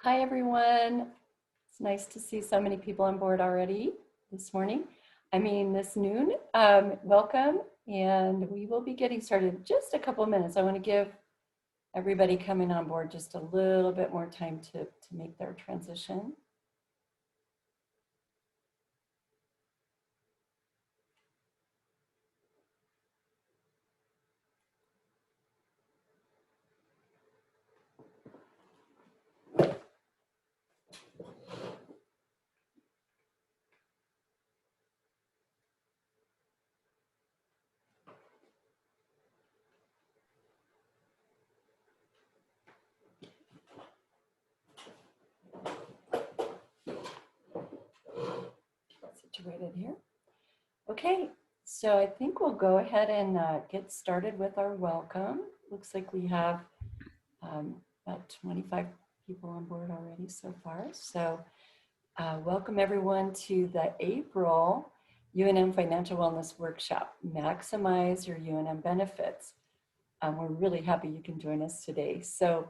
Hi, everyone. It's nice to see so many people on board already this morning. This noon. Welcome, and we will be getting started in just a couple of minutes. I want to give everybody coming on board just a little bit more time to make their transition. Situated here. Okay, so I think we'll go ahead and get started with our welcome. Looks like we have about 25 people on board already so far. So welcome everyone to the April UNM Financial Wellness Workshop, Maximize Your UNM Benefits. We're really happy you can join us today. So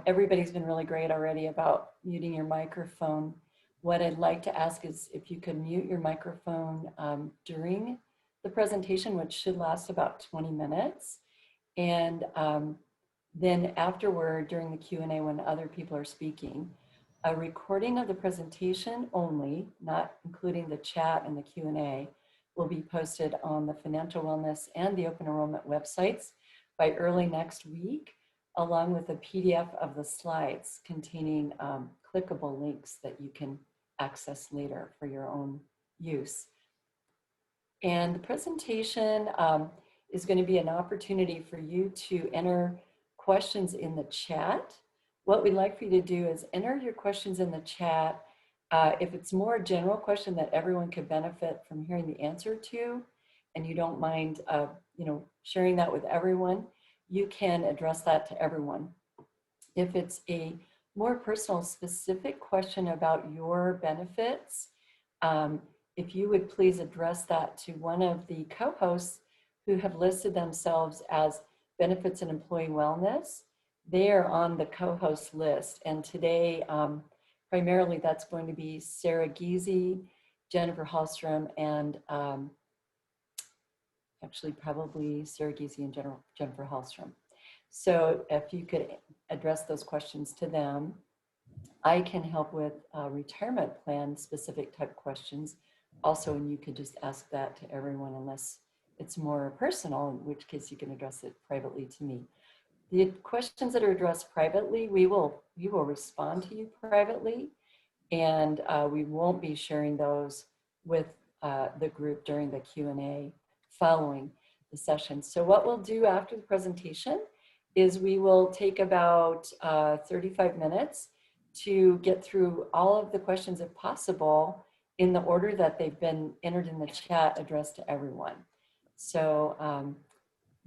everybody's been really great already about muting your microphone. What I'd like to ask is if you could mute your microphone during the presentation, which should last about 20 minutes. And then afterward, during the Q&A, when other people are speaking, a recording of the presentation only, not including the chat and the Q&A, will be posted on the Financial Wellness and the Open Enrollment websites by early next week, along with a PDF of the slides containing clickable links that you can access later for your own use. And the presentation is going to be an opportunity for you to enter questions in the chat. What we'd like for you to do is enter your questions in the chat. If it's more a general question that everyone could benefit from hearing the answer to, and you don't mind sharing that with everyone, you can address that to everyone. If it's a more personal, specific question about your benefits, if you would please address that to one of the co-hosts who have listed themselves as Benefits and Employee Wellness. They are on the co-host list, and today primarily that's going to be Sarah Giese, Jennifer Hallstrom, and actually probably Sarah Giese and Jennifer Hallstrom. So if you could address those questions to them, I can help with retirement plan specific type questions also, and you could just ask that to everyone unless it's more personal, in which case you can address it privately to me. The questions that are addressed privately, we will respond to you privately, and we won't be sharing those with the group during the Q&A following the session. So what we'll do after the presentation is we will take about 35 minutes to get through all of the questions if possible in the order that they've been entered in the chat, addressed to everyone. So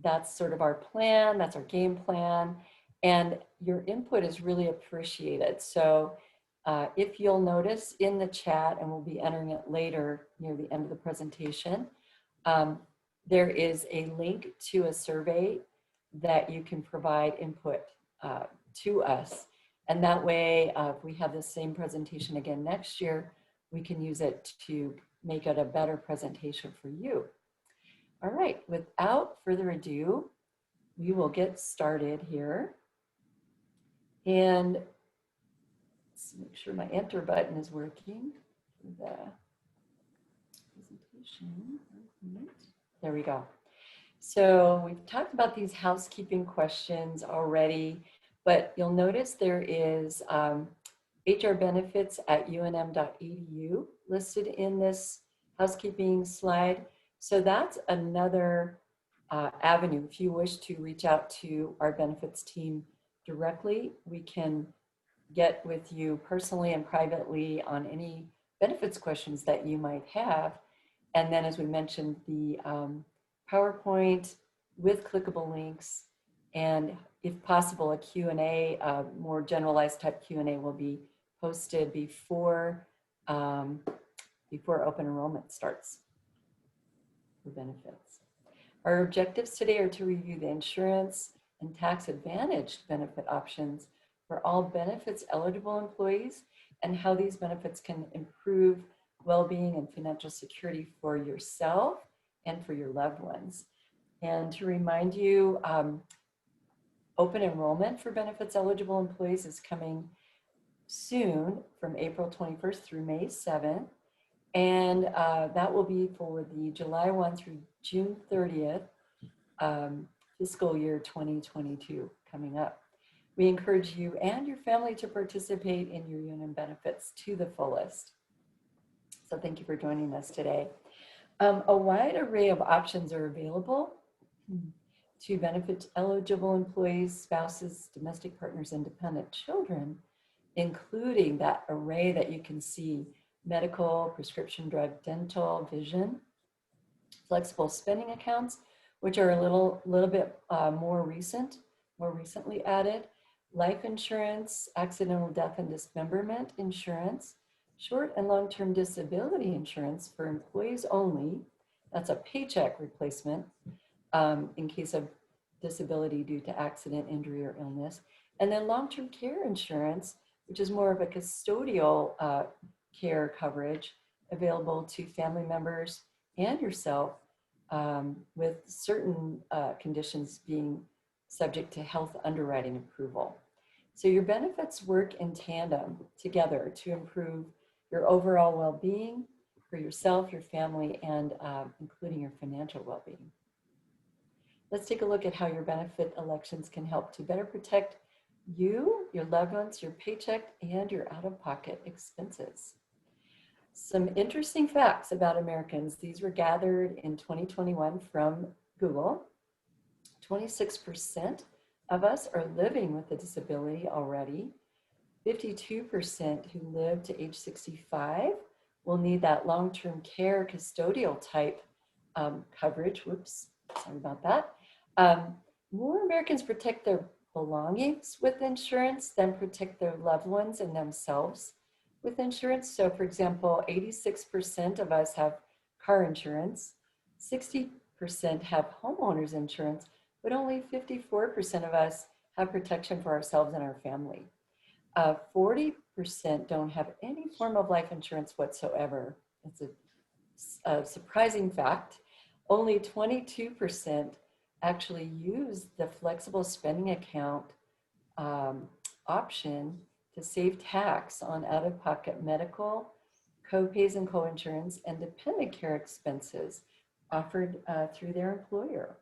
that's sort of our plan, that's our game plan, and your input is really appreciated. So if you'll notice in the chat, and we'll be entering it later near the end of the presentation, there is a link to a survey that you can provide input to us. And that way, if we have the same presentation again next year, we can use it to make it a better presentation for you. All right, without further ado, we will get started here. And let's make sure my enter button is working for the presentation. There we go. So we've talked about these housekeeping questions already, but you'll notice there is HR benefits at unm.edu listed in this housekeeping slide. So that's another avenue. If you wish to reach out to our benefits team directly, we can get with you personally and privately on any benefits questions that you might have. And then, as we mentioned, the PowerPoint with clickable links, and if possible, a Q&A, more generalized type Q&A will be posted before open enrollment starts for benefits. Our objectives today are to review the insurance and tax advantaged benefit options for all benefits eligible employees and how these benefits can improve well-being and financial security for yourself and for your loved ones. And to remind you, open enrollment for benefits eligible employees is coming soon from April 21st through May 7th. And that will be for the July 1 through June 30th fiscal year 2022 coming up. We encourage you and your family to participate in your UNM benefits to the fullest. So thank you for joining us today. A wide array of options are available to benefit eligible employees, spouses, domestic partners, and dependent children, including that array that you can see: medical, prescription drug, dental, vision, flexible spending accounts, which are a little bit more recently added, life insurance, accidental death and dismemberment insurance, short and long-term disability insurance for employees only. That's a paycheck replacement in case of disability due to accident, injury, or illness. And then long-term care insurance, which is more of a custodial care coverage available to family members and yourself, with certain conditions being subject to health underwriting approval. So your benefits work in tandem together to improve your overall well-being for yourself, your family, and including your financial well-being. Let's take a look at how your benefit elections can help to better protect you, your loved ones, your paycheck, and your out-of-pocket expenses. Some interesting facts about Americans. These were gathered in 2021 from Google. 26% of us are living with a disability already. 52% who live to age 65 will need that long-term care custodial type coverage. Whoops, sorry about that. More Americans protect their belongings with insurance than protect their loved ones and themselves with insurance. So for example, 86% of us have car insurance, 60% have homeowners insurance, but only 54% of us have protection for ourselves and our family. 40% don't have any form of life insurance whatsoever. It's a surprising fact. Only 22% actually use the flexible spending account option to save tax on out-of-pocket medical, co-pays and co-insurance, and dependent care expenses offered through their employer.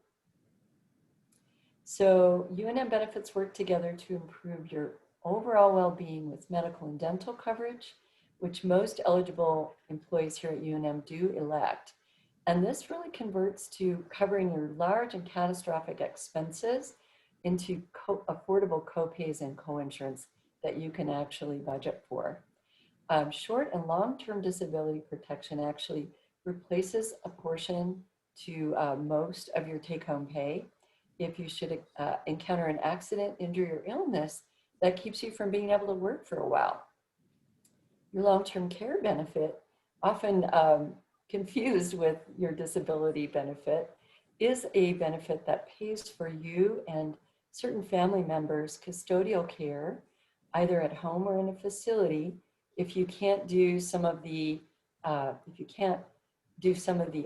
So UNM benefits work together to improve your overall well-being with medical and dental coverage, which most eligible employees here at UNM do elect. And this really converts to covering your large and catastrophic expenses into affordable co-pays and co-insurance that you can actually budget for. Short and long-term disability protection actually replaces a portion to most of your take-home pay. If you should encounter an accident, injury, or illness that keeps you from being able to work for a while. Your long-term care benefit, often confused with your disability benefit, is a benefit that pays for you and certain family members custodial care, either at home or in a facility, if you can't do some of the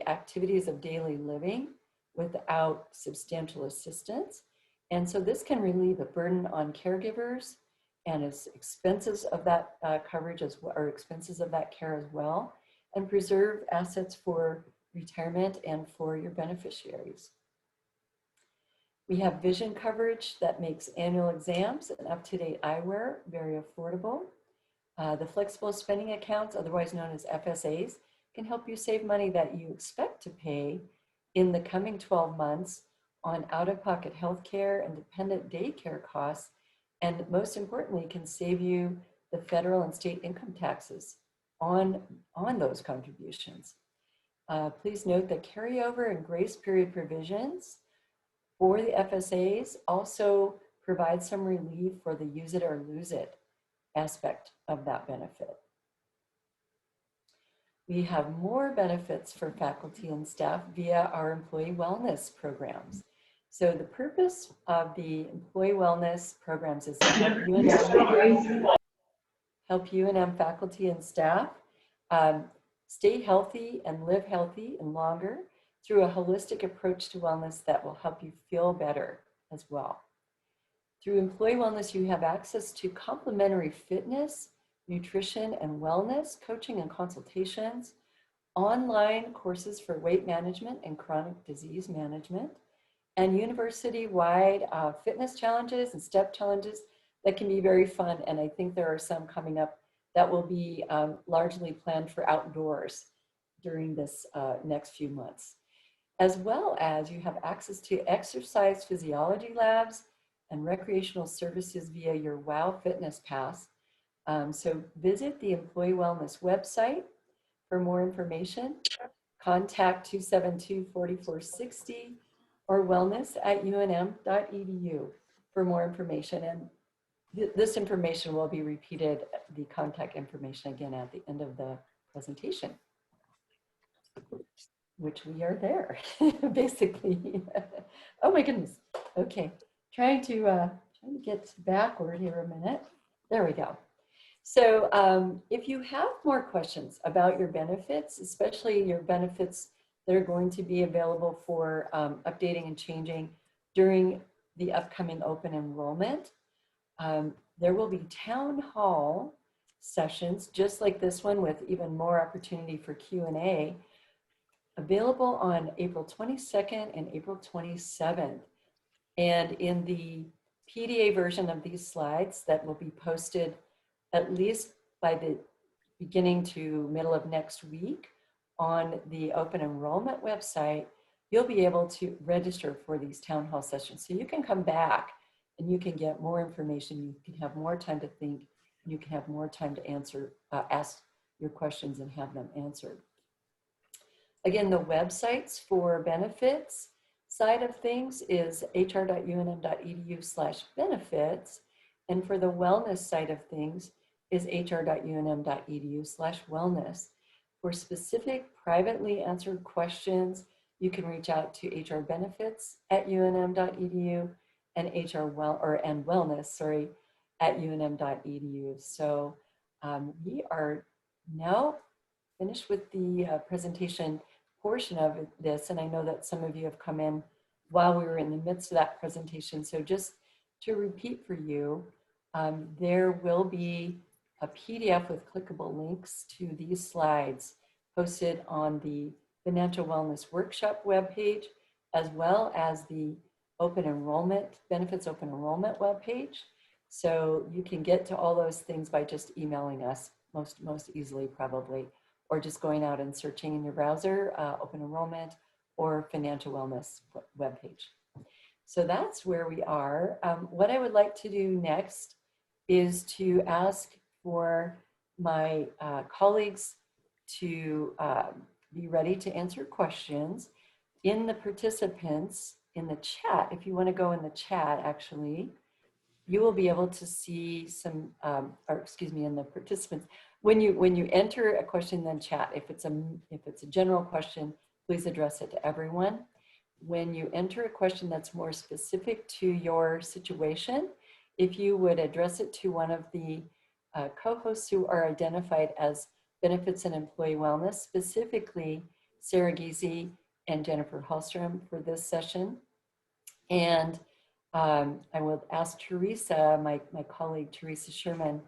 activities of daily living without substantial assistance. And so this can relieve a burden on caregivers and its expenses of that coverage as well, or expenses of that care as well, and preserve assets for retirement and for your beneficiaries. We have vision coverage that makes annual exams and up-to-date eyewear very affordable. The flexible spending accounts, otherwise known as FSAs, can help you save money that you expect to pay in the coming 12 months on out-of-pocket health care and dependent daycare costs, and most importantly, can save you the federal and state income taxes on those contributions. Please note that carryover and grace period provisions for the FSAs also provide some relief for the use it or lose it aspect of that benefit. We have more benefits for faculty and staff via our employee wellness programs. So the purpose of the employee wellness programs is to help UNM faculty and staff stay healthy and live healthy and longer through a holistic approach to wellness that will help you feel better as well. Through employee wellness, you have access to complimentary fitness, nutrition, and wellness coaching and consultations, online courses for weight management and chronic disease management, and university-wide fitness challenges and step challenges that can be very fun. And I think there are some coming up that will be largely planned for outdoors during this next few months. As well as you have access to exercise physiology labs and recreational services via your WOW Fitness Pass. So visit the Employee Wellness website for more information. Contact 272-4460 or wellness@unm.edu for more information. And this information will be repeated, the contact information again at the end of the presentation, which we are there, basically. Oh my goodness. Okay, trying to get backward here a minute. There we go. So if you have more questions about your benefits, especially your benefits that are going to be available for updating and changing during the upcoming open enrollment, there will be town hall sessions just like this one with even more opportunity for Q&A available on April 22nd and April 27th. And in the PDA version of these slides that will be posted at least by the beginning to middle of next week on the open enrollment website, you'll be able to register for these town hall sessions. So you can come back and you can get more information. You can have more time to think. You can have more time to answer, ask your questions and have them answered. Again, the websites for benefits side of things is hr.unm.edu/benefits. And for the wellness side of things is hr.unm.edu/wellness. For specific privately answered questions, you can reach out to hrbenefits@unm.edu and wellness@unm.edu. So we are now finished with the presentation portion of this, and I know that some of you have come in while we were in the midst of that presentation. So just to repeat for you, there will be a PDF with clickable links to these slides posted on the Financial Wellness Workshop webpage, as well as the open enrollment, benefits open enrollment webpage. So you can get to all those things by just emailing us most easily probably, or just going out and searching in your browser, open enrollment or financial wellness webpage. So that's where we are. What I would like to do next is to ask for my colleagues to be ready to answer questions. In the participants, in the chat, if you want to go in the chat, actually, you will be able to see some, in the participants. When you enter a question, then chat. If it's a general question, please address it to everyone. When you enter a question that's more specific to your situation, if you would address it to one of the co-hosts who are identified as Benefits and Employee Wellness, specifically Sarah Giese and Jennifer Hallstrom for this session. And I will ask Teresa, my colleague Teresa Sherman,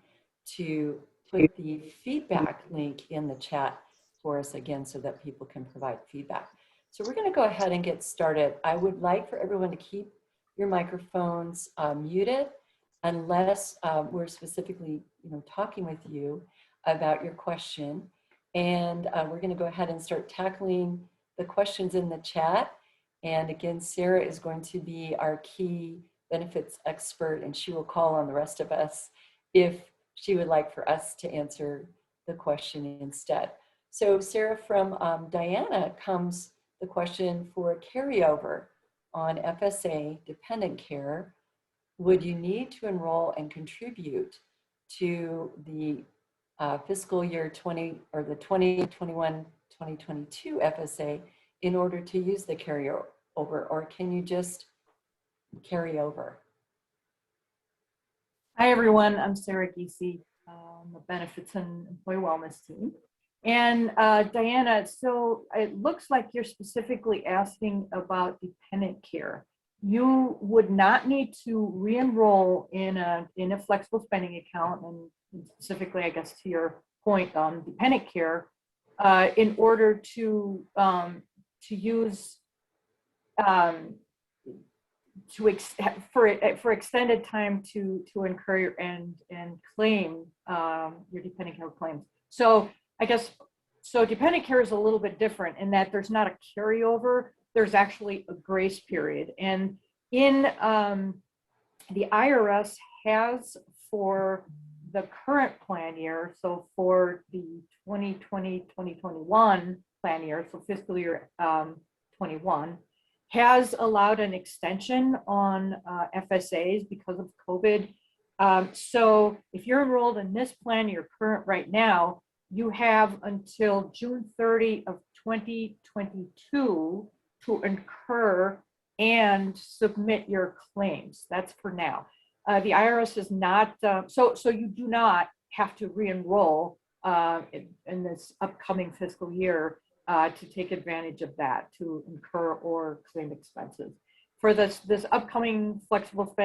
to put the feedback link in the chat for us again so that people can provide feedback. So we're going to go ahead and get started. I would like for everyone to keep your microphones muted unless we're specifically talking with you about your question. And we're going to go ahead and start tackling the questions in the chat. And again, Sarah is going to be our key benefits expert, and she will call on the rest of us if she would like for us to answer the question instead. So Sarah, from Diana comes the question for carryover on FSA dependent care. Would you need to enroll and contribute to the fiscal year 20 or the 2021-2022 FSA in order to use the carryover, or can you just carry over? Hi, everyone. I'm Sarah Giese, the Benefits and Employee Wellness team. And Diana, so it looks like you're specifically asking about dependent care. You would not need to re-enroll in a flexible spending account, and specifically, I guess, to your point on dependent care, in order to use for extended time to incur and claim your dependent care claims. So I guess dependent care is a little bit different in that there's not a carryover. There's actually a grace period, and in the IRS has for the current plan year, so for the 2020-2021 plan year, so fiscal year 21, has allowed an extension on FSAs because of COVID. So if you're enrolled in this plan, you're current right now, you have until June 30 of 2022 to incur and submit your claims. That's for now. The IRS is not, so you do not have to re-enroll in this upcoming fiscal year to take advantage of that, to incur or claim expenses. For this upcoming flexible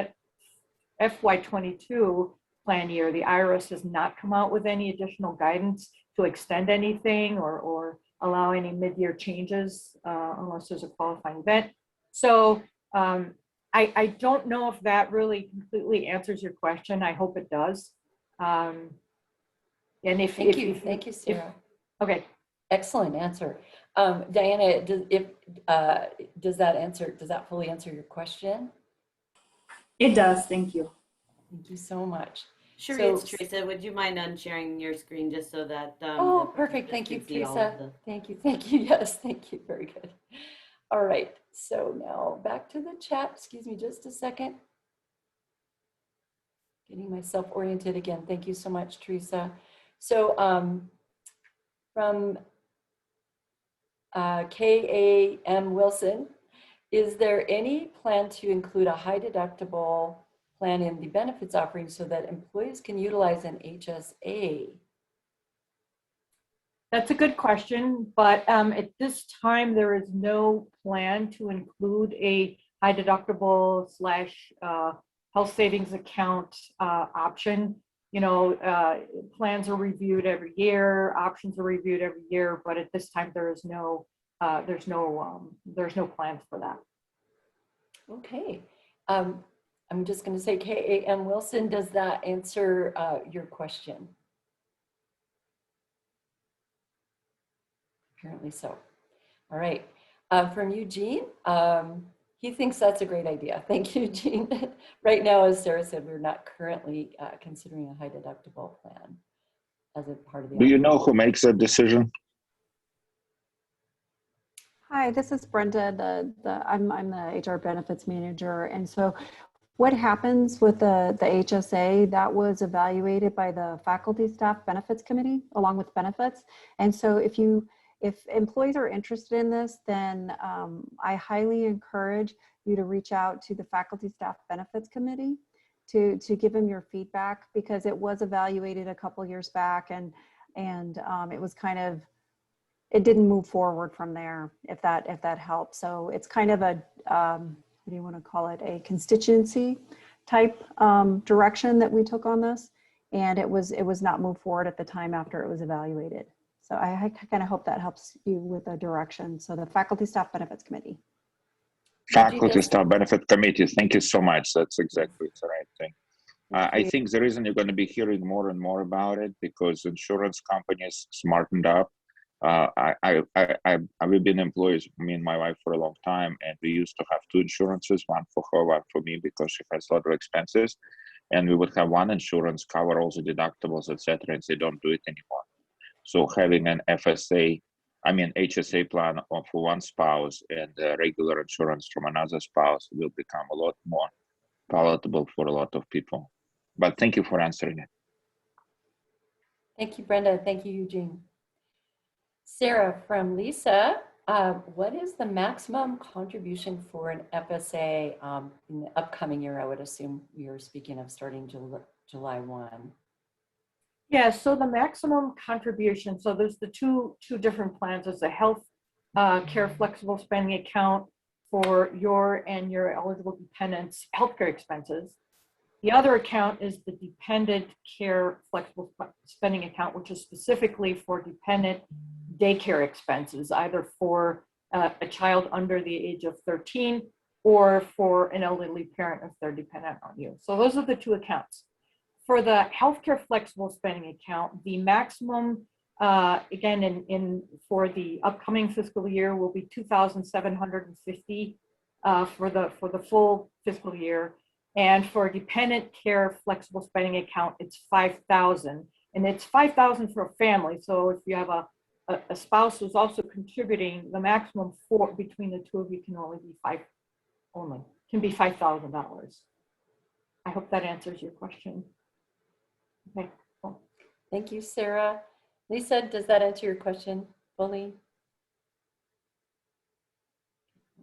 FY22 plan year, the IRS has not come out with any additional guidance to extend anything or allow any mid-year changes unless there's a qualifying event. So I don't know if that really completely answers your question. I hope it does. And if Thank you, Sarah. Okay. Excellent answer. Diana, does that fully answer your question? It does, thank you. Thank you so much. Sure, So, it's Teresa. Would you mind unsharing your screen just so that oh, perfect. Thank you, Teresa. Thank you. Yes, thank you. Very good. All right. So now back to the chat. Excuse me just a second. Getting myself oriented again. Thank you so much, Teresa. So from K.A.M. Wilson, is there any plan to include a high deductible plan in the benefits offering so that employees can utilize an HSA? That's a good question, but at this time, there is no plan to include a high deductible / health savings account option. You know, plans are reviewed every year, options are reviewed every year, but at this time, there's no plans for that. Okay. I'm just going to say K.A.M. Wilson, does that answer your question? Apparently so. All right. From Eugene, he thinks that's a great idea. Thank you, Eugene. Right now, as Sarah said, we're not currently considering a high deductible plan as a part of the. Do you know who makes that decision? Hi, this is Brenda. I'm the HR benefits manager, and so what happens with the HSA, that was evaluated by the faculty staff benefits committee along with benefits. And so if employees are interested in this, then I highly encourage you to reach out to the faculty staff benefits committee to give them your feedback, because it was evaluated a couple years back, and it was kind of, it didn't move forward from there, if that helps. So it's kind of a what do you want to call it, a constituency type direction that we took on this, and it was not moved forward at the time after it was evaluated. So I kind of hope that helps you with the direction. So the faculty staff benefits committee. Faculty staff benefit committee. Thank you so much. That's exactly the right thing. I think the reason you're going to be hearing more and more about it because insurance companies smartened up. We've been employees, me and my wife, for a long time, and we used to have two insurances, one for her, one for me, because she has a lot of expenses, and we would have one insurance cover all the deductibles, etc., and they don't do it anymore. So having an HSA plan for one spouse and regular insurance from another spouse will become a lot more palatable for a lot of people. But thank you for answering it. Thank you, Brenda. Thank you, Eugene. Sarah, from Lisa, What is the maximum contribution for an FSA in the upcoming year? I would assume you're speaking of starting July 1. Yeah, so the maximum contribution, so there's the two different plans. There's a health care flexible spending account for your and your eligible dependents' healthcare expenses. The other account is the dependent care flexible spending account, which is specifically for dependent daycare expenses, either for a child under the age of 13 or for an elderly parent if they're dependent on you. So those are the two accounts. For the healthcare flexible spending account, the maximum, again, for the upcoming fiscal year will be $2,750 for the full fiscal year. And for dependent care flexible spending account, it's $5,000, and it's $5,000 for a family. So if you have a spouse who's also contributing, the maximum for between the two of you can only be $5,000. I hope that answers your question. Okay, cool. Thank you, Sarah. Lisa, does that answer your question fully?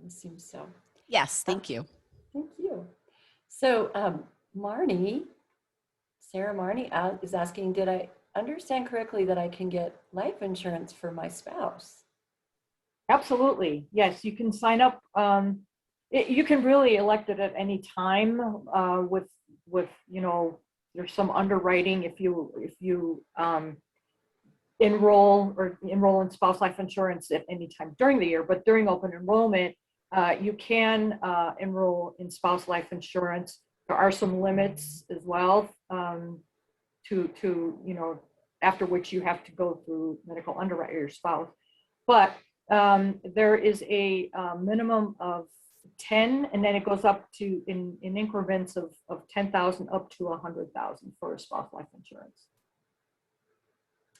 I assume so. Yes, thank you. Thank you. So Marnie, Sarah Marnie is asking, did I understand correctly that I can get life insurance for my spouse? Absolutely. Yes, you can sign up. You can really elect it at any time with there's some underwriting if you enroll in spouse life insurance at any time during the year, but during open enrollment, you can enroll in spouse life insurance. There are some limits as well after which you have to go through medical underwrite your spouse. But there is a minimum of 10, and then it goes up to in increments of 10,000 up to 100,000 for a spouse life insurance.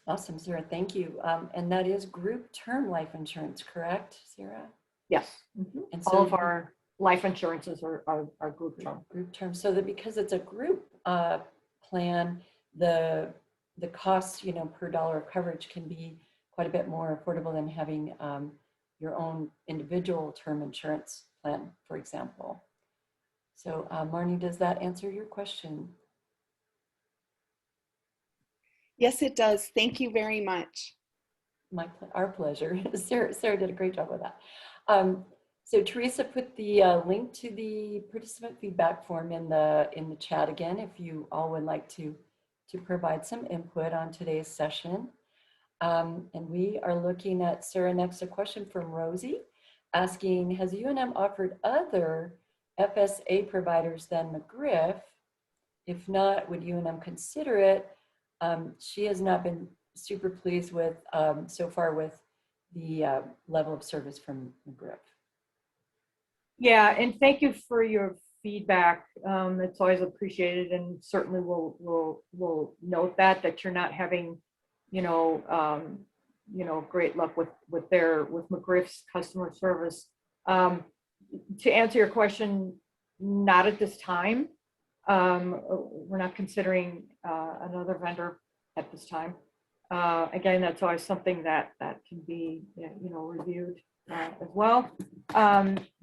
Awesome, Sarah, thank you. And that is group term life insurance, correct, Sarah? Yes. Mm-hmm. And all of our life insurances are group term. Group term, so that because it's a group plan, the costs, per dollar of coverage can be quite a bit more affordable than having your own individual term insurance plan, for example. So Marnie, does that answer your question? Yes, it does. Thank you very much. Our pleasure. Sarah did a great job with that. So Teresa put the link to the participant feedback form in the chat again, if you all would like to provide some input on today's session. And we are looking at, Sarah, next a question from Rosie asking, has UNM offered other FSA providers than McGriff? If not, would UNM consider it? She has not been super pleased with so far with the level of service from McGriff. Yeah, and thank you for your feedback. It's always appreciated, and certainly we'll note that you're not having, great luck with McGriff's customer service. To answer your question, not at this time. We're not considering another vendor at this time. Again, that's always something that can be reviewed as well.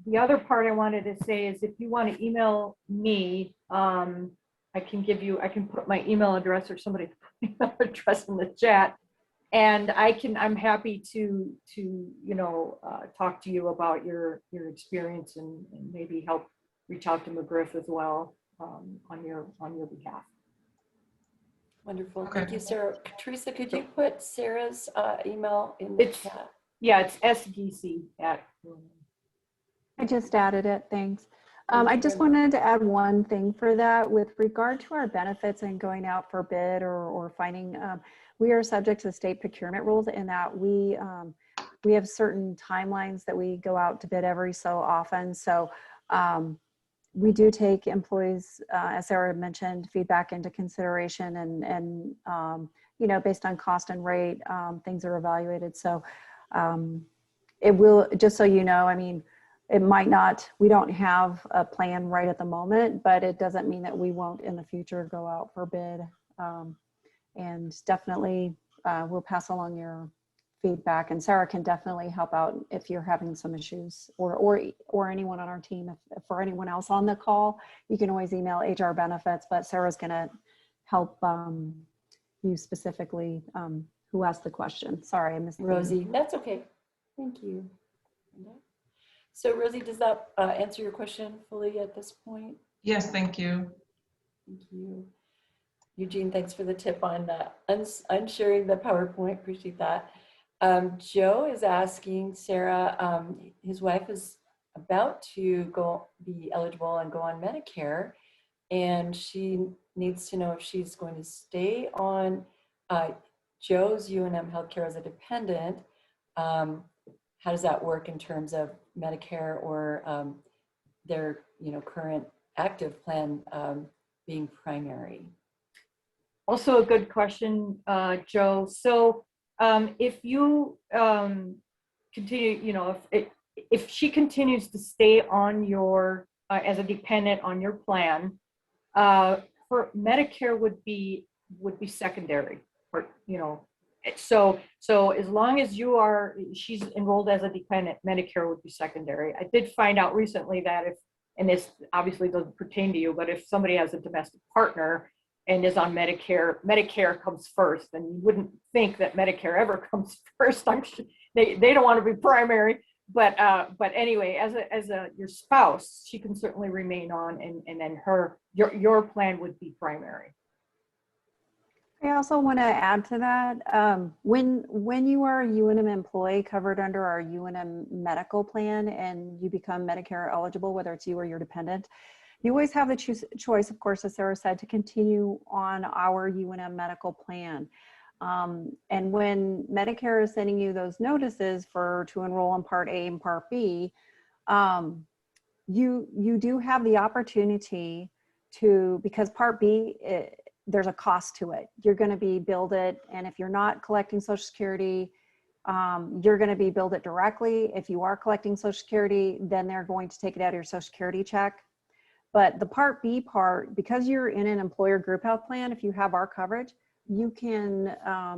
The other part I wanted to say is if you want to email me, I can put my email address or somebody's email address in the chat, and I'm happy to talk to you about your experience and maybe help reach out to McGriff as well on your behalf. Wonderful. Okay. Thank you, Sarah. Teresa, could you put Sarah's email in the chat? Yeah, it's SGC at. I just added it, thanks. I just wanted to add one thing for that with regard to our benefits and going out for bid or finding, we are subject to state procurement rules in that we have certain timelines that we go out to bid every so often. So we do take employees, as Sarah mentioned, feedback into consideration and based on cost and rate, things are evaluated. So it will, just so you know, I mean, it might not, we don't have a plan right at the moment, but it doesn't mean that we won't in the future go out for bid. And definitely we'll pass along your feedback, and Sarah can definitely help out if you're having some issues, or anyone on our team. If for anyone else on the call, you can always email HR benefits, but Sarah's going to help you specifically who asked the question. Sorry, I missed Rosie, that's okay. Thank you. So Rosie, does that answer your question fully at this point? Yes, thank you. Thank you. Eugene, thanks for the tip on unsharing the PowerPoint. Appreciate that. Joe is asking Sarah, his wife is about to be eligible and go on Medicare, and she needs to know if she's going to stay on Joe's UNM healthcare as a dependent. How does that work in terms of Medicare or their current active plan being primary? Also a good question, Joe. So if you continue, if she continues to stay on your as a dependent on your plan, for Medicare would be secondary. Or so as long as she's enrolled as a dependent, Medicare would be secondary. I did find out recently that and this obviously doesn't pertain to you, but if somebody has a domestic partner and is on Medicare, Medicare comes first, and you wouldn't think that Medicare ever comes first. I'm sure they don't want to be primary, but anyway, as your spouse, she can certainly remain on, and then your plan would be primary. I also want to add to that, when you are a UNM employee covered under our UNM medical plan and you become Medicare eligible, whether it's you or your dependent, you always have the choice, of course, as Sarah said, to continue on our UNM medical plan. And when Medicare is sending you those notices to enroll in Part A and Part B, you do have the opportunity to, because Part B, there's a cost to it. You're going to be billed it, and if you're not collecting Social Security, you're going to be billed it directly. If you are collecting Social Security, then they're going to take it out of your Social Security check. But the Part B part, because you're in an employer group health plan, if you have our coverage, you can,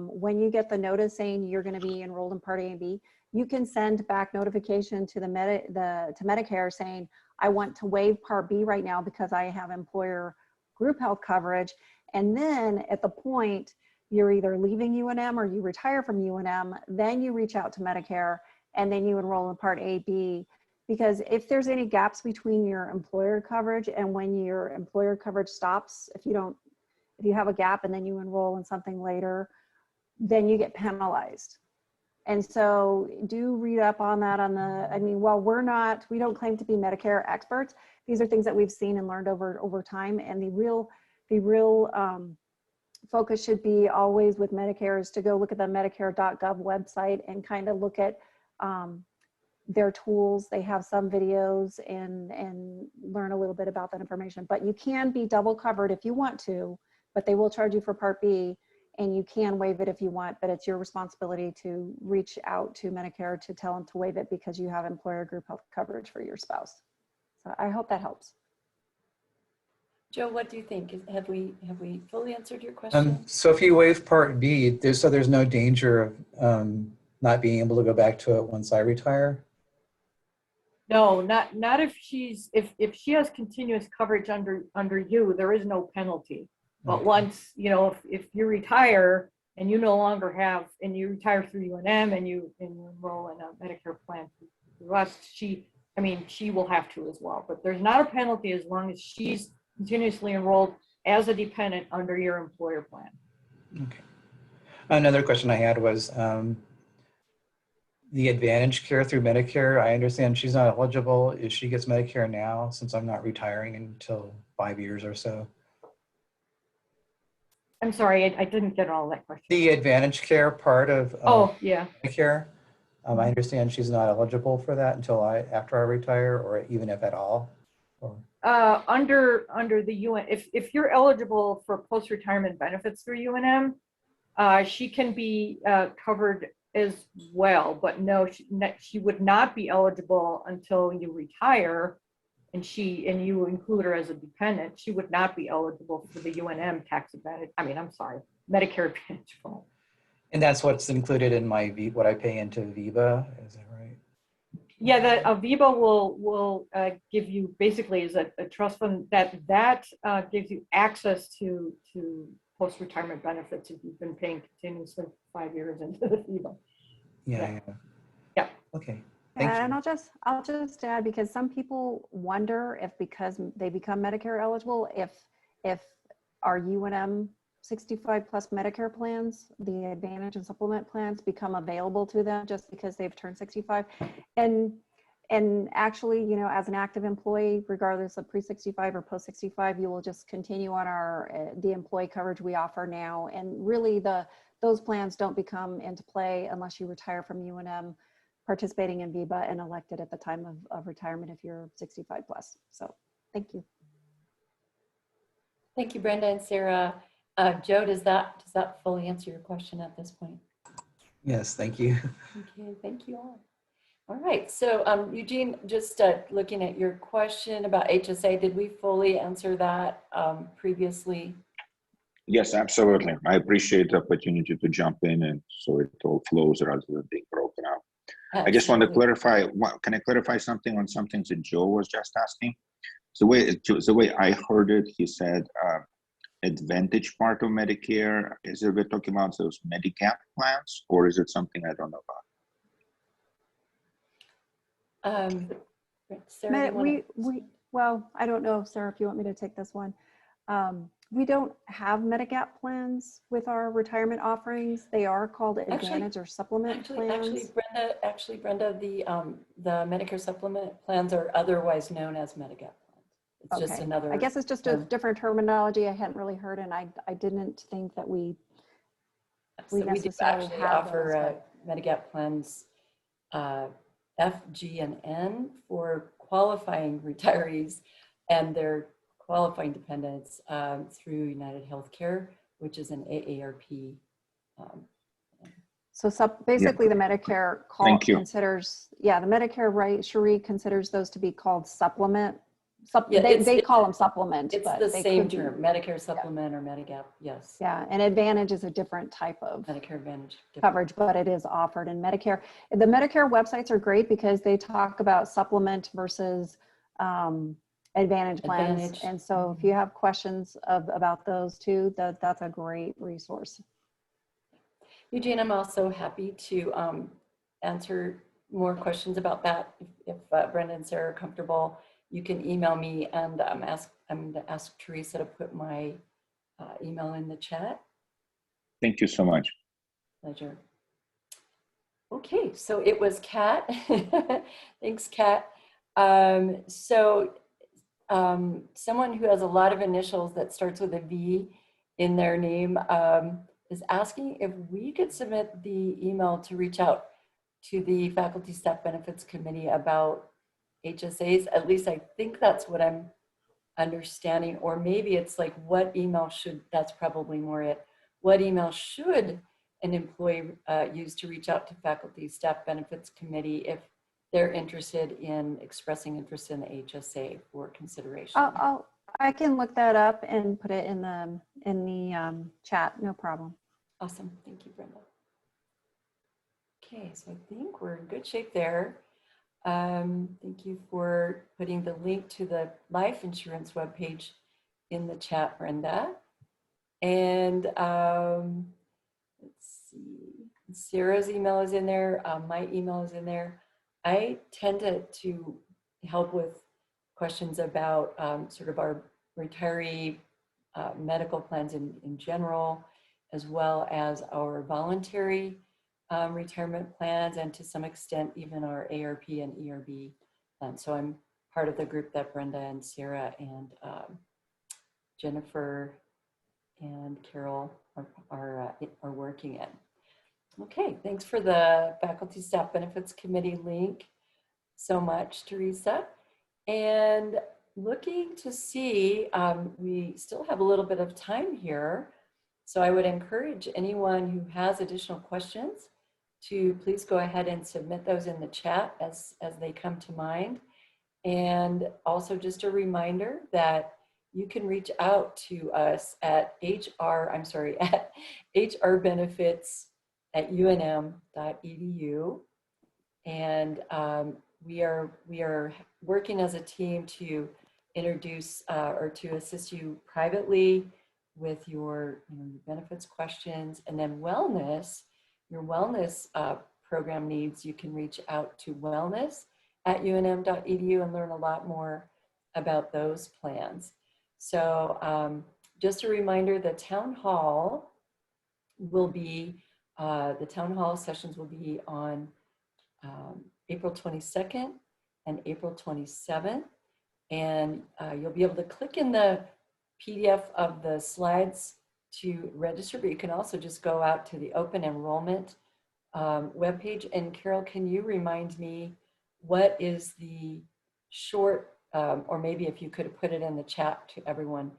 when you get the notice saying you're going to be enrolled in Part A and B, you can send back notification to to Medicare saying, I want to waive Part B right now because I have employer group health coverage. And then at the point you're either leaving UNM or you retire from UNM, then you reach out to Medicare and then you enroll in Part A, B. Because if there's any gaps between your employer coverage and when your employer coverage stops, if you have a gap and then you enroll in something later, then you get penalized. And so do read up on that while we don't claim to be Medicare experts, these are things that we've seen and learned over time. And the real focus should be always with Medicare is to go look at the Medicare.gov website and kind of look at their tools. They have some videos and learn a little bit about that information. But you can be double covered if you want to, but they will charge you for Part B, and you can waive it if you want, but it's your responsibility to reach out to Medicare to tell them to waive it because you have employer group health coverage for your spouse. So I hope that helps. Joe, what do you think? Have we fully answered your question? So if you waive Part B, there's no danger of not being able to go back to it once I retire? No, not if if she has continuous coverage under you, there is no penalty. But Okay. once, if you retire and you no longer have, and you retire through UNM and you enroll in a Medicare plan through us, she will have to as well. But there's not a penalty as long as she's continuously enrolled as a dependent under your employer plan. Okay. Another question I had was the Advantage care through Medicare. I understand she's not eligible. If she gets Medicare now, since I'm not retiring until 5 years or so. I'm sorry, I didn't get all that question. The Advantage care part of Yeah. Medicare, I understand she's not eligible for that until after I retire, or even if at all. Or... Under the UN, if you're eligible for post-retirement benefits through UNM, she can be covered as well, but no, she would not be eligible until you retire, and you include her as a dependent. She would not be eligible for the UNM tax advantage. Medicare Advantage fund. And that's what's included in my what I pay into Viva, is that right? Yeah, the Aviva will give you basically is a trust fund that gives you access to post-retirement benefits if you've been paying continuously 5 years into the Aviva. Yeah. Yeah. Okay. Thank And you. I'll just add, because some people wonder if because they become Medicare eligible, if our UNM 65 plus Medicare plans, the Advantage and Supplement plans become available to them just because they've turned 65. And actually, you know, as an active employee, regardless of pre-65 or post-65, you will just continue on our the employee coverage we offer now. And really those plans don't become into play unless you retire from UNM participating in VIBA and elected at the time of retirement if you're 65 plus. So thank you. Thank you, Brenda and Sarah. Joe, does that fully answer your question at this point? Yes, thank you. Okay, thank you all. All right, so Eugene, just looking at your question about HSA, did we fully answer that previously? Yes, absolutely. I appreciate the opportunity to jump in and so it all flows rather than being broken out. I just want to Absolutely. clarify, can I clarify something on something that Joe was just asking? So the way I heard it, he said Advantage part of Medicare. Is it we're talking about those Medigap plans, or is it something I don't know about? Sarah, Well, I don't know, Sarah, if you want me to take this one. We don't have Medigap plans with our retirement offerings. They are called Advantage or Supplement plans. Actually, Brenda, the Medicare supplement plans are otherwise known as Medigap plans. It's just Okay. another. I guess it's just a different terminology I hadn't really heard, and I didn't think that we So we do necessarily actually have offer those, Medigap plans F, G, and N for qualifying retirees and their qualifying dependents through United Healthcare, which is an AARP. So basically the Medicare Thank you. considers, the Medicare, right, Cherie, considers those to be called supplement. Yeah, they call them supplement, It's but the they same could be- term, Medicare supplement or Medigap, yes. Yeah, and Advantage is a different type of Medicare Advantage. coverage, but it is offered in Medicare. The Medicare websites are great because they talk about supplement versus Advantage plans. Advantage. And so if you have questions about those two, that's a great resource. Eugene, I'm also happy to answer more questions about that. If Brenda and Sarah are comfortable, you can email me, and I'm going to ask Teresa to put my email in the chat. Thank you so much. Pleasure. Okay, so it was Kat. Thanks, Kat. Someone who has a lot of initials that starts with a V in their name is asking if we could submit the email to reach out to the Faculty Staff Benefits Committee about HSAs. At least I think that's what I'm understanding, or maybe it's like what email should, that's probably more it. What email should an employee use to reach out to Faculty Staff Benefits Committee if they're interested in expressing interest in the HSA for consideration? I can look that up and put it in the chat, no problem. Awesome, thank you, Brenda. Okay, so I think we're in good shape there. Thank you for putting the link to the life insurance webpage in the chat, Brenda. And let's see, Sarah's email is in there. My email is in there. I tend to help with questions about sort of our retiree medical plans in general, as well as our voluntary retirement plans, and to some extent even our ARP and ERB plans. So I'm part of the group that Brenda and Sarah and Jennifer and Carol are working in. Okay, thanks for the Faculty Staff Benefits Committee link so much, Teresa. And looking to see, we still have a little bit of time here. So I would encourage anyone who has additional questions to please go ahead and submit those in the chat as they come to mind. And also just a reminder that you can reach out to us at HR Benefits at unm.edu. And we are working as a team to introduce or to assist you privately with your, your benefits questions, and then wellness, your wellness program needs. You can reach out to wellness@unm.edu and learn a lot more about those plans. So just a reminder, the town hall will be, the town hall sessions will be on April 22nd and April 27th. And you'll be able to click in the PDF of the slides to register, but you can also just go out to the open enrollment webpage. And Carol, can you remind me what is the short, or maybe if you could put it in the chat to everyone,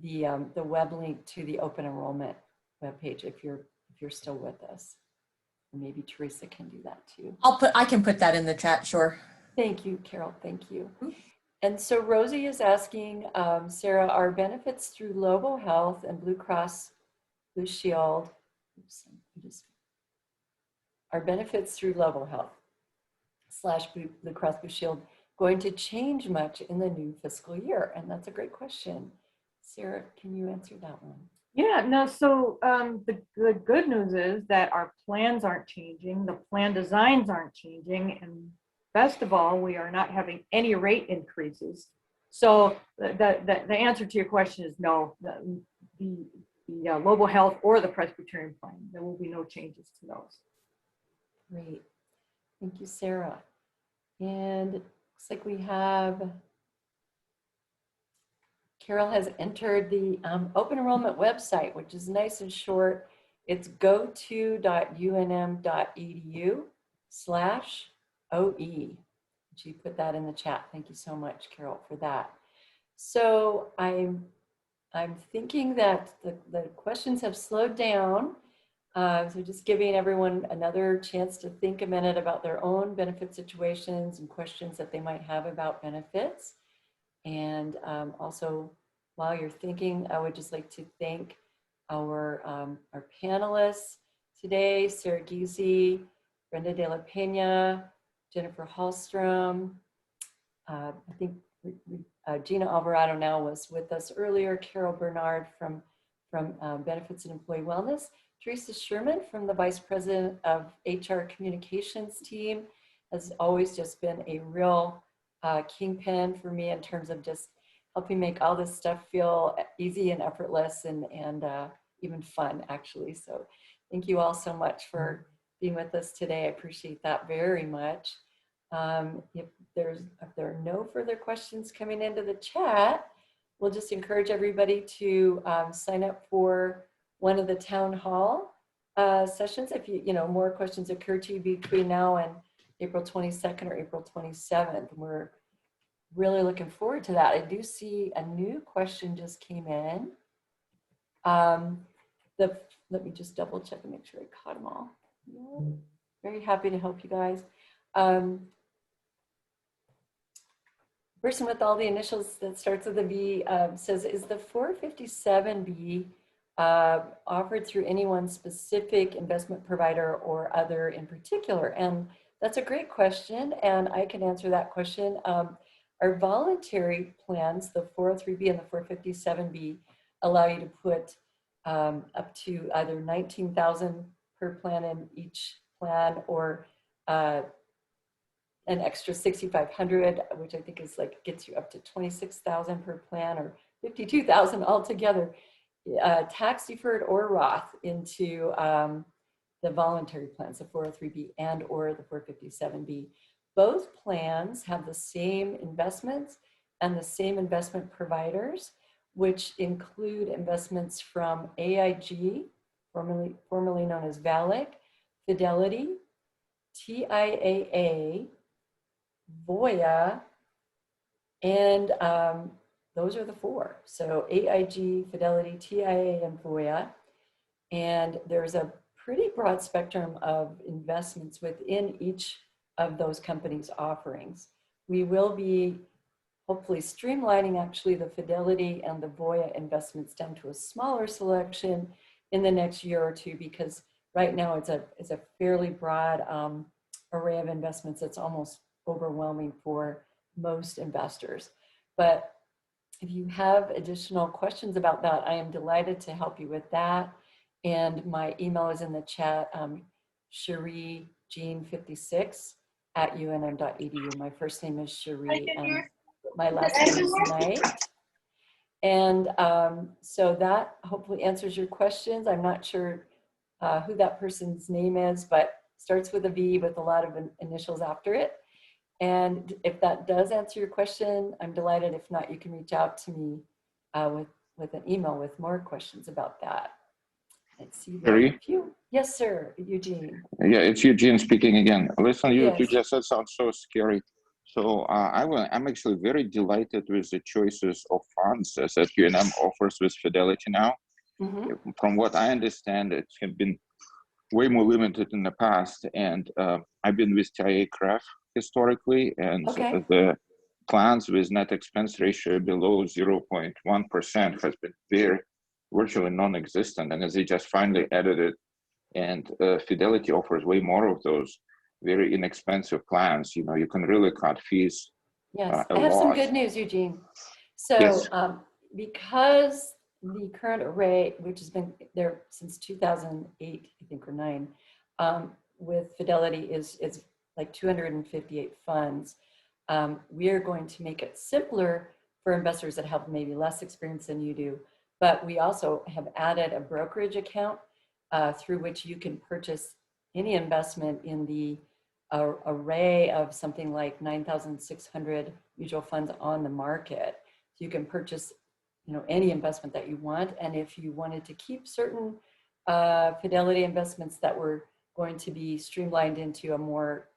the web link to the open enrollment webpage if you're still with us. Or maybe Teresa can do that too. I can put that in the chat, sure. Thank you, Carol, thank you. And so Rosie is asking, Sarah, are benefits through Lobo Health and Blue Cross Blue Shield, are benefits through Lobo Health / Blue Cross Blue Shield going to change much in the new fiscal year? And that's a great question. Sarah, can you answer that one? Yeah, no, so the good news is that our plans aren't changing, the plan designs aren't changing, and best of all, we are not having any rate increases. So the answer to your question is no. The Lobo Health or the Presbyterian plan, there will be no changes to those. Great. Thank you, Sarah. And it looks like we have, Carol has entered the open enrollment website, which is nice and short. It's goto.unm.edu/OE. She put that in the chat. Thank you so much, Carol, for that. So I'm thinking that the questions have slowed down. So just giving everyone another chance to think a minute about their own benefit situations and questions that they might have about benefits. And also, while you're thinking, I would just like to thank our panelists today, Sarah Giese, Brenda De La Pena, Jennifer Hallstrom. I think Gina Alvarado now was with us earlier, Carol Bernard from Benefits and Employee Wellness, Teresa Sherman from the Vice President of HR Communications team, has always just been a real kingpin for me in terms of just helping make all this stuff feel easy and effortless and even fun, actually. So thank you all so much for being with us today. I appreciate that very much. If there are no further questions coming into the chat, we'll just encourage everybody to sign up for one of the town hall sessions. If more questions occur to you between now and April 22nd or April 27th, we're really looking forward to that. I do see a new question just came in. Let me just double check and make sure I caught them all. Yeah. Very happy to help you guys. Person with all the initials that starts with a V says, is the 457B offered through any one specific investment provider or other in particular? And that's a great question, and I can answer that question. Our voluntary plans, the 403B and the 457B, allow you to put up to either $19,000 per plan in each plan, or an extra $6,500, which I think is gets you up to $26,000 per plan, or $52,000 altogether, tax deferred or Roth into the voluntary plans, the 403B and or the 457B. Both plans have the same investments and the same investment providers, which include investments from AIG, formerly known as VALIC, Fidelity, TIAA, Voya, and those are the four. So AIG, Fidelity, TIAA, and Voya. And there's a pretty broad spectrum of investments within each of those companies' offerings. We will be hopefully streamlining actually the Fidelity and the Voya investments down to a smaller selection in the next year or two, because right now it's a fairly broad array of investments. It's almost overwhelming for most investors. But if you have additional questions about that, I am delighted to help you with that. And my email is in the chat, CherieJean56@unm.edu. My first name is Cherie and my last name is Knight. And so that hopefully answers your questions. I'm not sure who that person's name is, but starts with a V with a lot of initials after it. And if that does answer your question, I'm delighted. If not, you can reach out to me with an email with more questions about that. Let's see. Cherie? Yes, sir, Eugene. Yeah, it's Eugene speaking again. Listen, you Yes. just said sounds so scary. So I'm actually very delighted with the choices of funds that UNM offers with Fidelity now. Mm-hmm. From what I understand, it's been way more limited in the past. And I've been with TIA-CREF historically, and Okay. the plans with net expense ratio below 0.1% has been virtually non-existent. And as they just finally added it, and Fidelity offers way more of those very inexpensive plans. You know, you can really cut fees Yes, a I have some lot. good news, Eugene. So Yes. because the current array, which has been there since 2008, I think, or 9, with Fidelity is like 258 funds. We are going to make it simpler for investors that have maybe less experience than you do. But we also have added a brokerage account through which you can purchase any investment in the array of something like 9,600 mutual funds on the market. So you can purchase, you know, any investment that you want. And if you wanted to keep certain Fidelity investments that were going to be streamlined into a more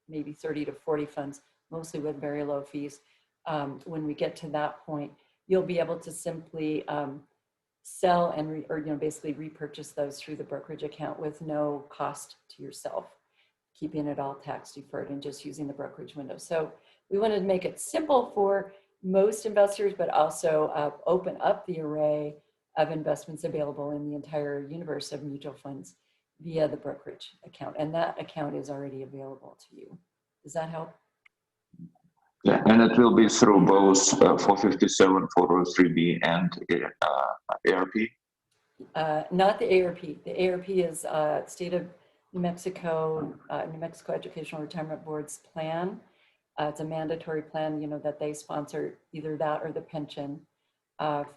maybe 30 to 40 funds, mostly with very low fees, when we get to that point, you'll be able to simply sell and basically repurchase those through the brokerage account with no cost to yourself, keeping it all tax deferred and just using the brokerage window. So we wanted to make it simple for most investors, but also open up the array of investments available in the entire universe of mutual funds via the brokerage account. And that account is already available to you. Does that help? Yeah, and it will be through both 457, 403B, and ARP. Not the ARP. The ARP is State of New Mexico Educational Retirement Board's plan. It's a mandatory plan, you know, that they sponsor either that or the pension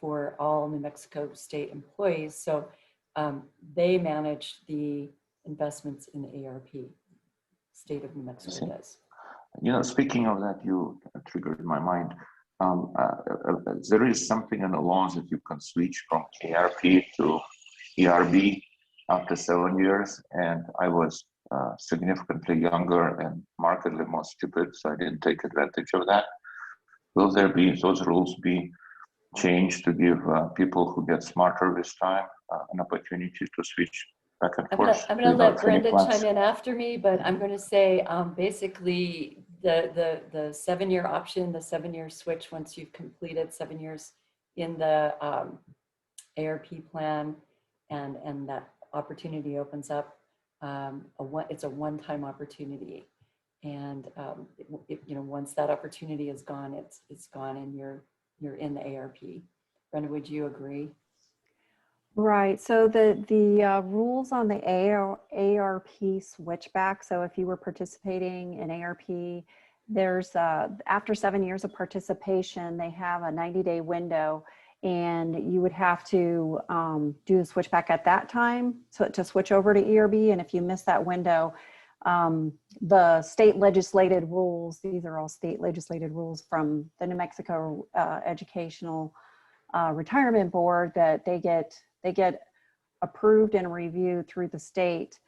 for all New Mexico state employees. So they manage the investments in the ARP. State of New Mexico does. You know, speaking of that, you triggered my mind. There is something in the laws that you can switch from ARP to ERB after 7 years, and I was significantly younger and markedly more stupid, so I didn't take advantage of that. Will there be those rules be changed to give people who get smarter this time an opportunity to switch back and forth? I'm going to let Brenda chime in after me, but I'm going to say basically the 7-year option, the 7-year switch, once you've completed 7 years in the ARP plan, and that opportunity opens up, it's a one-time opportunity. And once that opportunity is gone, it's gone, and you're in the ARP. Brenda, would you agree? Right. So the rules on the ARP switchback. So if you were participating in ARP, there's after 7 years of participation, they have a 90-day window, and you would have to do the switchback at that time to switch over to ERB. And if you miss that window, the state legislated rules, these are all state legislated rules from the New Mexico Educational Retirement Board, that they get approved and reviewed through the state.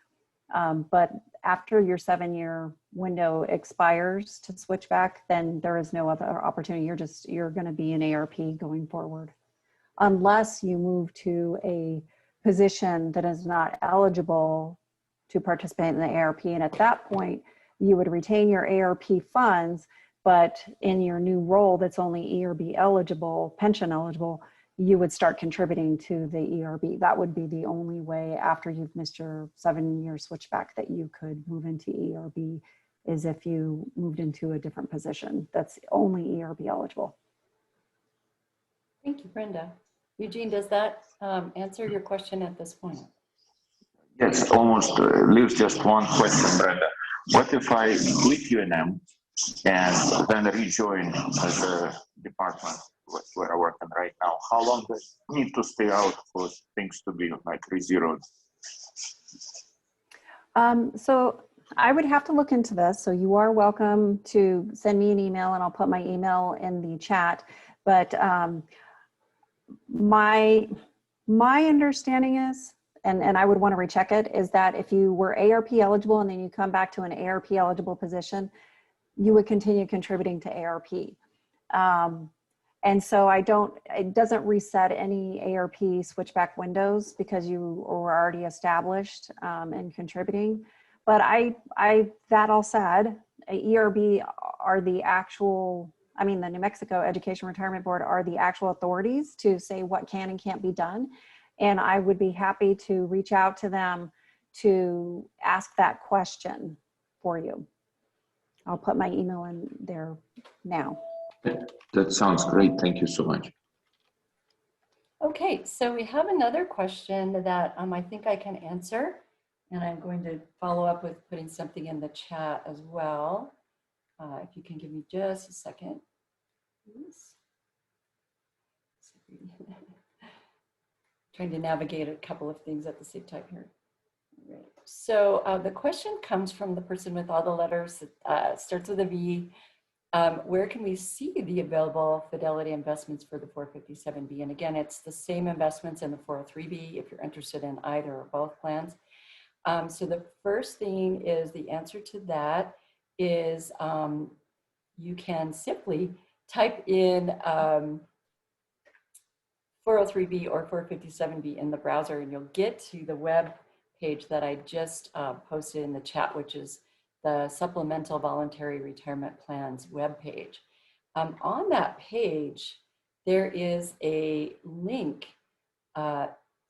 But after your 7-year window expires to switch back, then there is no other opportunity. You're going to be in ARP going forward, unless you move to a position that is not eligible to participate in the ARP. And at that point, you would retain your ARP funds, but in your new role that's only ERB eligible, pension eligible, you would start contributing to the ERB. That would be the only way after you've missed your 7-year switchback that you could move into ERB, is if you moved into a different position that's only ERB eligible. Thank you, Brenda. Eugene, does that answer your question at this point? Yes, almost leaves just one question, Brenda. What if I quit UNM and then rejoin the department where I work in right now? How long do I need to stay out for things to be like re-zeroed? So I would have to look into this. So you are welcome to send me an email, and I'll put my email in the chat. But my understanding is, and I would want to recheck it, is that if you were ARP eligible and then you come back to an ARP eligible position, you would continue contributing to ARP. And so it doesn't reset any ARP switchback windows because you were already established and contributing. But that all said, ERB are the actual, the New Mexico Education Retirement Board are the actual authorities to say what can and can't be done. And I would be happy to reach out to them to ask that question for you. I'll put my email in there now. That sounds great. Thank you so much. Okay, so we have another question that I think I can answer, and I'm going to follow up with putting something in the chat as well. If you can give me just a second, please. Trying to navigate a couple of things at the same time here. All right. So the question comes from the person with all the letters, starts with a V. Where can we see the available Fidelity investments for the 457B? And again, it's the same investments in the 403B if you're interested in either or both plans. So the first thing is, the answer to that is you can simply type in 403B or 457B in the browser, and you'll get to the web page that I just posted in the chat, which is the Supplemental Voluntary Retirement Plans webpage. On that page, there is a link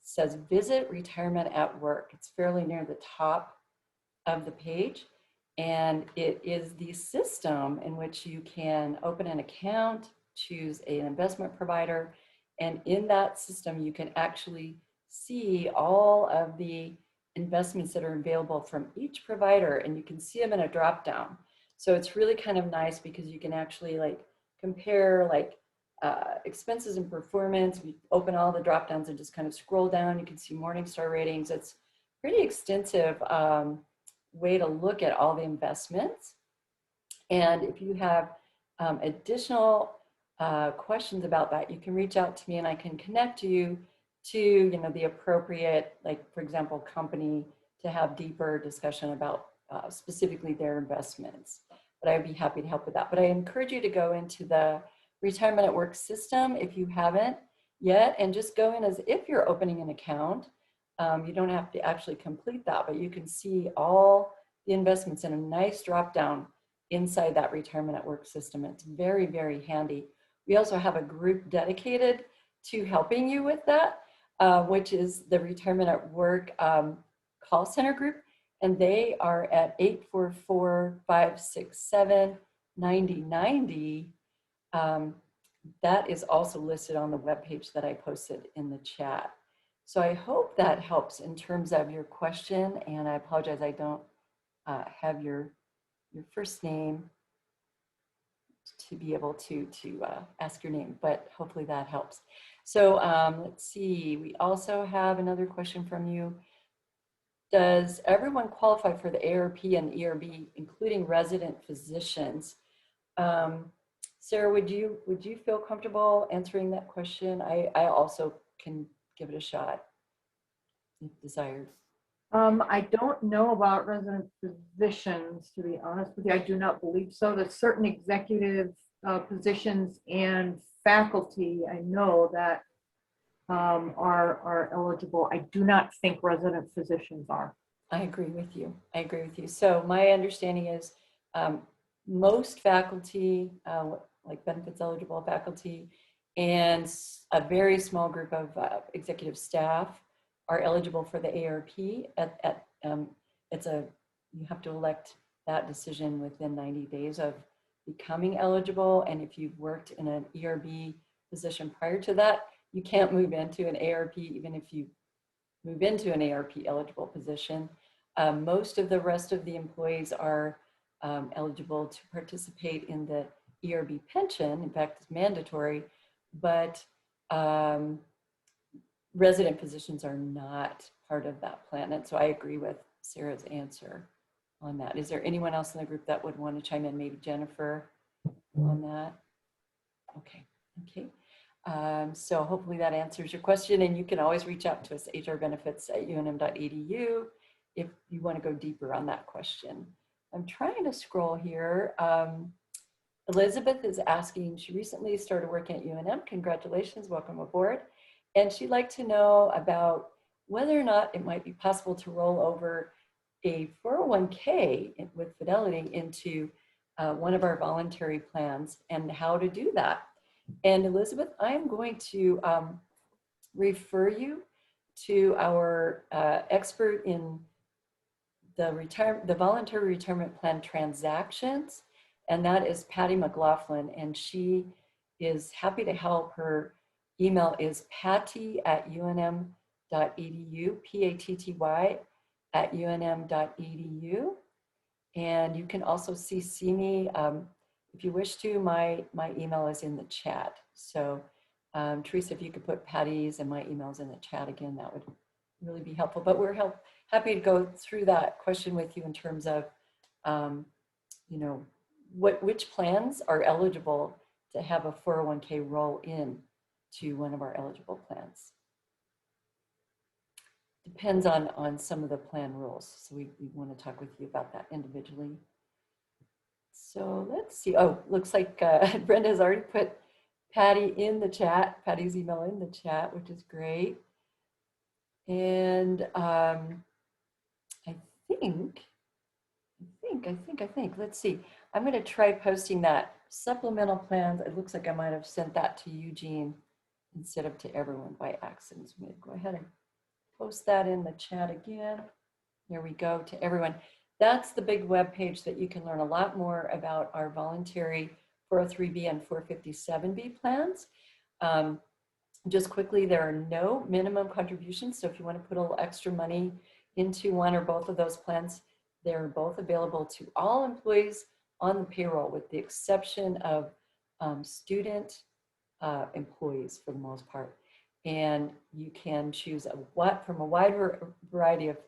says Visit Retirement at Work. It's fairly near the top of the page, and it is the system in which you can open an account, choose an investment provider, and in that system you can actually see all of the investments that are available from each provider, and you can see them in a drop down. So it's really kind of nice because you can actually compare expenses and performance. We open all the drop downs and just kind of scroll down. You can see Morningstar ratings. It's pretty extensive way to look at all the investments. And if you have additional questions about that, you can reach out to me and I can connect you to the appropriate, for example, company to have deeper discussion about specifically their investments. But I'd be happy to help with that. But I encourage you to go into the Retirement at Work system if you haven't yet, and just go in as if you're opening an account. You don't have to actually complete that, but you can see all the investments in a nice drop down inside that Retirement at Work system. It's very, very handy. We also have a group dedicated to helping you with that, which is the Retirement at Work call center group. And they are at 844-567-9090. That is also listed on the webpage that I posted in the chat. So I hope that helps in terms of your question. And I apologize, I don't have your first name to be able to ask your name, but hopefully that helps. So let's see, we also have another question from you. Does everyone qualify for the ARP and ERB, including resident physicians? Sarah, would you feel comfortable answering that question? I also can give it a shot if desired. I don't know about resident physicians, to be honest with you. I do not believe so. There's certain executive positions and faculty I know that are eligible. I do not think resident physicians are. I agree with you. I agree with you. So my understanding is most faculty, like benefits eligible faculty and a very small group of executive staff are eligible for the ARP. You have to elect that decision within 90 days of becoming eligible. And if you've worked in an ERB position prior to that, you can't move into an ARP even if you move into an ARP eligible position. Most of the rest of the employees are eligible to participate in the ERB pension. In fact, it's mandatory, but resident positions are not part of that plan. And so I agree with Sarah's answer on that. Is there anyone else in the group that would want to chime in? Maybe Jennifer on that? Okay, okay. So hopefully that answers your question, and you can always reach out to us, hrbenefits@unm.edu, if you want to go deeper on that question. I'm trying to scroll here. Elizabeth is asking, she recently started working at UNM. Congratulations, welcome aboard. And she'd like to know about whether or not it might be possible to roll over a 401k with Fidelity into one of our voluntary plans and how to do that. And Elizabeth, I'm going to refer you to our expert in the voluntary retirement plan transactions, and that is Patty McLaughlin, and she is happy to help. Her email is patty@unm.edu, patty@unm.edu. And you can also CC me if you wish to. My email is in the chat. So Teresa, if you could put Patty's and my emails in the chat again, that would really be helpful. But we're happy to go through that question with you in terms of, you know, which plans are eligible to have a 401k roll in to one of our eligible plans. Depends on some of the plan rules. So we want to talk with you about that individually. So let's see. Oh, looks like Brenda has already put Patty in the chat, Patty's email in the chat, which is great. And I think, let's see. I'm going to try posting that supplemental plans. It looks like I might have sent that to Eugene instead of to everyone by accident. So I'm going to go ahead and post that in the chat again. There we go, to everyone. That's the big web page that you can learn a lot more about our voluntary 403B and 457B plans. Just quickly, there are no minimum contributions. So if you want to put a little extra money into one or both of those plans, they're both available to all employees on the payroll, with the exception of student employees for the most part. And you can choose from a wide variety of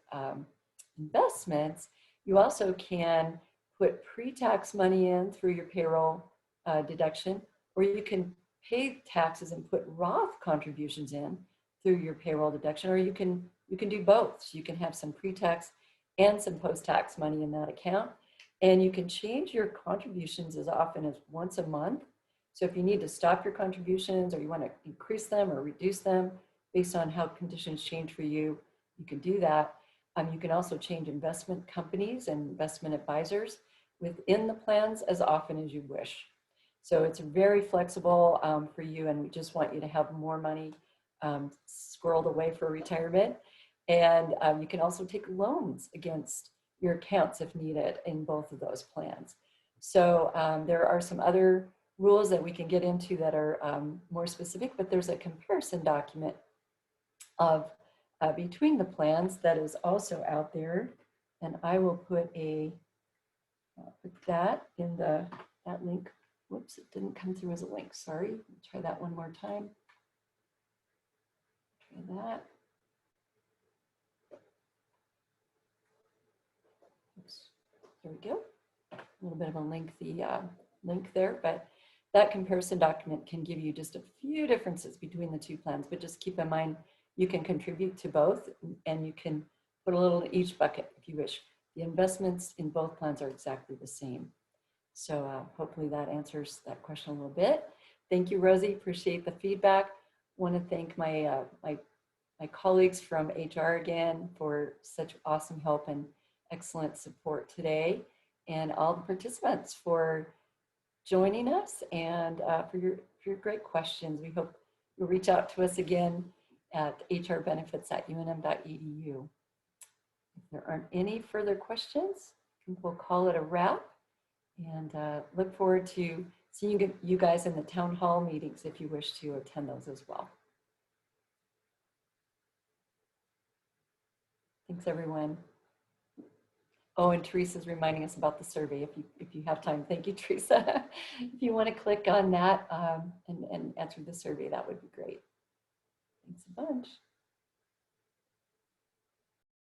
investments. You also can put pre-tax money in through your payroll deduction, or you can pay taxes and put Roth contributions in through your payroll deduction, or you can do both. So you can have some pre-tax and some post-tax money in that account, and you can change your contributions as often as once a month. So if you need to stop your contributions, or you want to increase them or reduce them based on how conditions change for you, you can do that. You can also change investment companies and investment advisors within the plans as often as you wish. So it's very flexible for you, and we just want you to have more money squirreled away for retirement. And you can also take loans against your accounts if needed in both of those plans. So there are some other rules that we can get into that are more specific, but there's a comparison document of between the plans that is also out there, and I will put that in that link. Whoops, it didn't come through as a link. Sorry. Try that one more time. Try that. Oops. There we go. A little bit of a lengthy link there, but that comparison document can give you just a few differences between the two plans, but just keep in mind you can contribute to both, and you can put a little in each bucket if you wish. The investments in both plans are exactly the same. So hopefully that answers that question a little bit. Thank you, Rosie. Appreciate the feedback. Want to thank my my colleagues from HR again for such awesome help and excellent support today, and all the participants for joining us and your great questions. We hope you'll reach out to us again at hrbenefits@unm.edu. If there aren't any further questions, I think we'll call it a wrap, and look forward to seeing you guys in the town hall meetings if you wish to attend those as well. Thanks, everyone. Oh, and Teresa's reminding us about the survey if you have time. Thank you, Teresa. If you want to click on that and answer the survey, that would be great. Thanks a bunch.